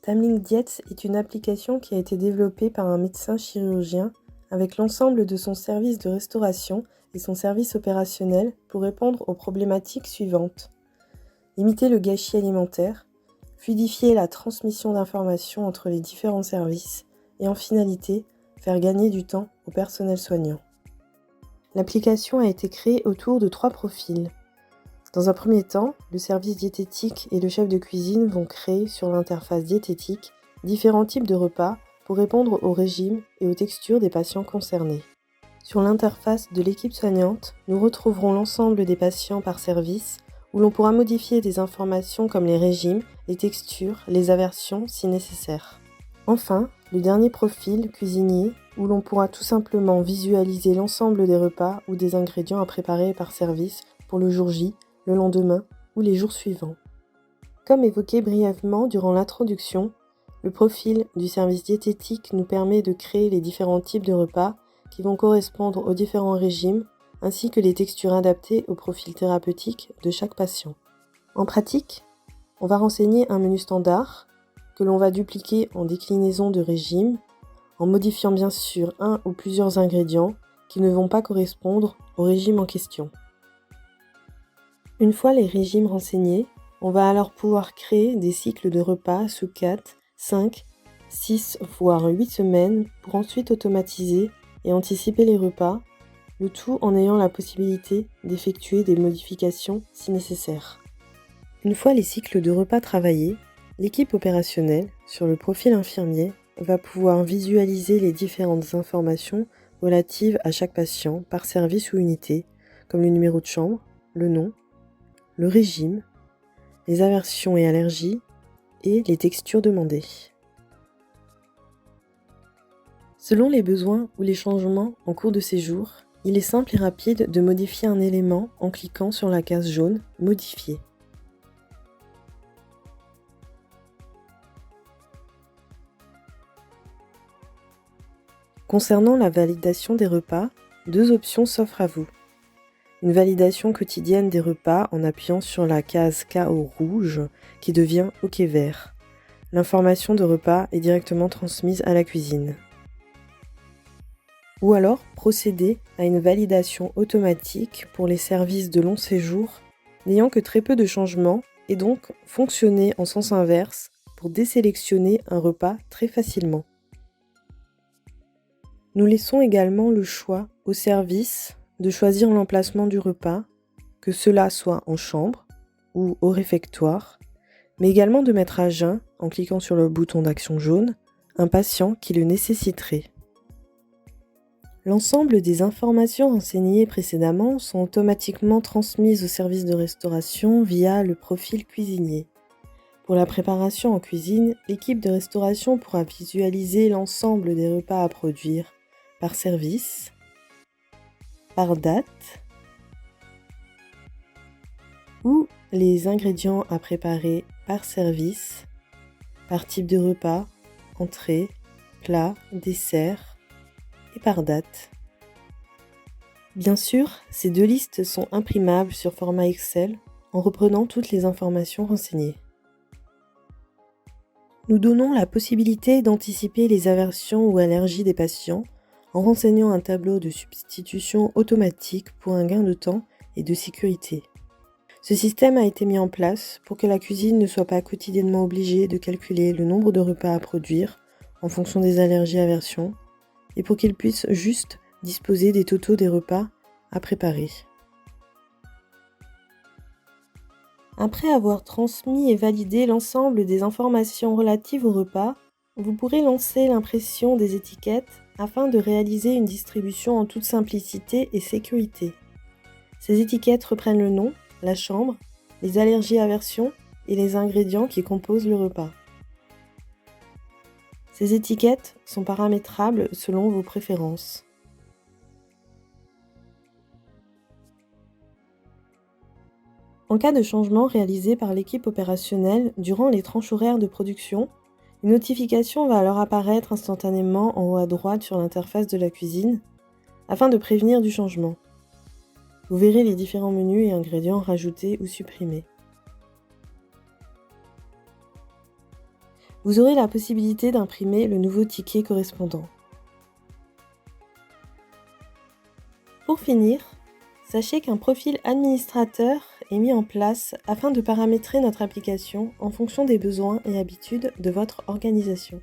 Timelink Diets est une application qui a été développée par un médecin chirurgien avec l'ensemble de son service de restauration et son service opérationnel pour répondre aux problématiques suivantes. Limiter le gâchis alimentaire, fluidifier la transmission d'informations entre les différents services et en finalité, faire gagner du temps au personnel soignant. L'application a été créée autour de 3 profils. Dans un premier temps, le service diététique et le chef de cuisine vont créer sur l'interface diététique différents types de repas pour répondre au régime et aux textures des patients concernés. Sur l'interface de l'équipe soignante, nous retrouverons l'ensemble des patients par service où l'on pourra modifier des informations comme les régimes, les textures, les aversions si nécessaire. Enfin, le dernier profil, cuisinier, où l'on pourra tout simplement visualiser l'ensemble des repas ou des ingrédients à préparer par service pour le jour J, le lendemain ou les jours suivants. Comme évoqué brièvement durant l'introduction, le profil du service diététique nous permet de créer les différents types de repas qui vont correspondre aux différents régimes ainsi que les textures adaptées au profil thérapeutique de chaque patient. En pratique, on va renseigner un menu standard que l'on va dupliquer en déclinaison de régime en modifiant bien sûr un ou plusieurs ingrédients qui ne vont pas correspondre au régime en question. Une fois les régimes renseignés, on va alors pouvoir créer des cycles de repas sous 4, 5, 6 voire 8 semaines pour ensuite automatiser et anticiper les repas, le tout en ayant la possibilité d'effectuer des modifications si nécessaire. Une fois les cycles de repas travaillés, l'équipe opérationnelle, sur le profil infirmier, va pouvoir visualiser les différentes informations relatives à chaque patient par service ou unité, comme le numéro de chambre, le nom, le régime, les aversions et allergies et les textures demandées. Selon les besoins ou les changements en cours de séjour, il est simple et rapide de modifier un élément en cliquant sur la case jaune « Modifier ». Concernant la validation des repas, 2 options s'offrent à vous. Une validation quotidienne des repas en appuyant sur la case KO rouge qui devient OK vert. L'information de repas est directement transmise à la cuisine. Ou alors procéder à une validation automatique pour les services de long séjour n'ayant que très peu de changements et donc fonctionner en sens inverse pour désélectionner un repas très facilement. Nous laissons également le choix au service de choisir l'emplacement du repas, que cela soit en chambre ou au réfectoire, mais également de mettre à jeun, en cliquant sur le bouton d'action jaune, un patient qui le nécessiterait. L'ensemble des informations renseignées précédemment sont automatiquement transmises au service de restauration via le profil cuisinier. Pour la préparation en cuisine, l'équipe de restauration pourra visualiser l'ensemble des repas à produire par service, par date ou les ingrédients à préparer par service, par type de repas, entrée, plat, dessert et par date. Bien sûr, ces 2 listes sont imprimables sur format Excel en reprenant toutes les informations renseignées. Nous donnons la possibilité d'anticiper les aversions ou allergies des patients en renseignant un tableau de substitution automatique pour un gain de temps et de sécurité. Ce système a été mis en place pour que la cuisine ne soit pas quotidiennement obligée de calculer le nombre de repas à produire en fonction des allergies et aversions, et pour qu'il puisse juste disposer des totaux des repas à préparer. Après avoir transmis et validé l'ensemble des informations relatives au repas, vous pourrez lancer l'impression des étiquettes afin de réaliser une distribution en toute simplicité et sécurité. Ces étiquettes reprennent le nom, la chambre, les allergies et aversions et les ingrédients qui composent le repas. Ces étiquettes sont paramétrables selon vos préférences. En cas de changement réalisé par l'équipe opérationnelle durant les tranches horaires de production, une notification va alors apparaître instantanément en haut à droite sur l'interface de la cuisine afin de prévenir du changement. Vous verrez les différents menus et ingrédients rajoutés ou supprimés. Vous aurez la possibilité d'imprimer le nouveau ticket correspondant. Pour finir, sachez qu'un profil administrateur est mis en place afin de paramétrer notre application en fonction des besoins et habitudes de votre organisation.